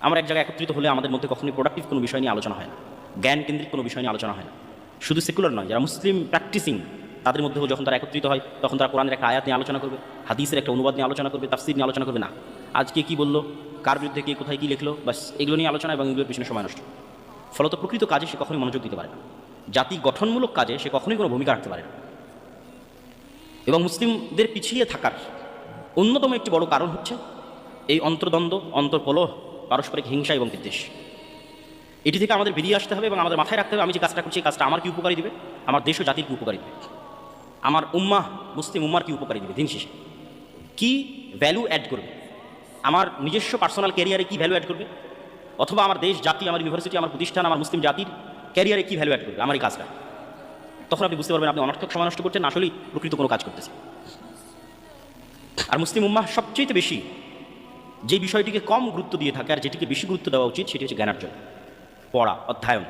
আমরা এক জায়গায় একত্রিত হলে আমাদের মধ্যে কখনোই প্রোডাক্টিভ কোনো বিষয় নিয়ে আলোচনা হয় না, জ্ঞান কেন্দ্রিক কোনো বিষয় নিয়ে আলোচনা হয় না। শুধু সেকুলার নয়, যারা মুসলিম প্র্যাকটিসিং তাদের মধ্যেও যখন তারা একত্রিত হয় তখন তারা কোরআনের একটা আয়াত নিয়ে আলোচনা করবে, হাদিসের একটা অনুবাদ নিয়ে আলোচনা করবে, তাফসীর নিয়ে আলোচনা করবে না। আজকে কি বললো, কার বিরুদ্ধে কে কোথায় কী লিখলো, বাস এগুলো নিয়ে আলোচনা এবং এগুলোর পিছনে সময় নষ্ট। ফলত প্রকৃত কাজে সে কখনোই মনোযোগ দিতে পারে না, জাতি গঠনমূলক কাজে সে কখনোই কোনো ভূমিকা রাখতে পারে না। এবং মুসলিমদের পিছিয়ে থাকার অন্যতম একটি বড় কারণ হচ্ছে এই অন্তর্দ্বন্দ্ব, অন্তর্কলহ, পারস্পরিক হিংসা এবং বিদ্বেষ। এটি থেকে আমাদের বেরিয়ে আসতে হবে এবং আমাদের মাথায় রাখতে হবে আমি যে কাজটা করছি এই কাজটা আমার কি উপকারী দিবে, আমার দেশ ও জাতির কি উপকারী দিবে, আমার উম্মাহ মুসলিম উম্মার কি উপকারী দিবে, দিন শেষে কী ভ্যালু অ্যাড করবে, আমার নিজস্ব পার্সোনাল ক্যারিয়ারে কী ভ্যালু অ্যাড করবে, অথবা আমার দেশ, জাতি, আমার ইউনিভার্সিটি, আমার প্রতিষ্ঠান, আমার মুসলিম জাতির ক্যারিয়ারে কী ভ্যালু অ্যাড করবে আমার এই কাজটা। তখন আপনি বুঝতে পারবেন আপনি অনর্থক সময় নষ্ট করছেন, আসলেই প্রকৃত কোনো কাজ করতেছে। আর মুসলিম উম্মাহ সবচেয়ে বেশি যে বিষয়টিকে কম গুরুত্ব দিয়ে থাকে আর যেটিকে বেশি গুরুত্ব দেওয়া উচিত সেটি হচ্ছে জ্ঞানার্জন, পড়া, অধ্যয়ন।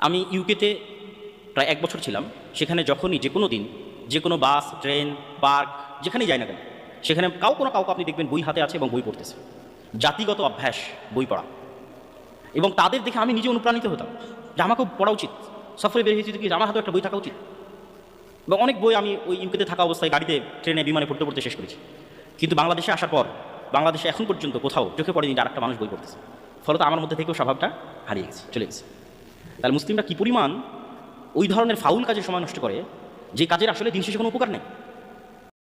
আমি ইউকেতে প্রায় 1 বছর ছিলাম। সেখানে যখনই যে কোনো দিন যে কোনো বাস, ট্রেন, পার্ক যেখানেই যাই না কেন সেখানে কাউকে আপনি দেখবেন বই হাতে আছে এবং বই পড়তেছে। জাতিগত অভ্যাস বই পড়া, এবং তাদের দেখে আমি নিজে অনুপ্রাণিত হতাম যে আমাকেও পড়া উচিত। সফরে বের হয়েছি কি আমার হাতেও একটা বই থাকা উচিত। এবং অনেক বই আমি ওই ইউকেতে থাকা অবস্থায় গাড়িতে, ট্রেনে, বিমানে পড়তে শেষ করেছি। কিন্তু বাংলাদেশে আসার পর বাংলাদেশে এখন পর্যন্ত কোথাও চোখে পড়েনি যে আরেকটা মানুষ বই পড়তেছে। ফলত আমার মধ্যে থেকেও স্বভাবটা হারিয়ে গেছে, চলে গেছে। তাহলে মুসলিমরা কী পরিমাণ ওই ধরনের ফাউল কাজে সময় নষ্ট করে যে কাজের আসলে দিন শেষে কোনো উপকার নেই।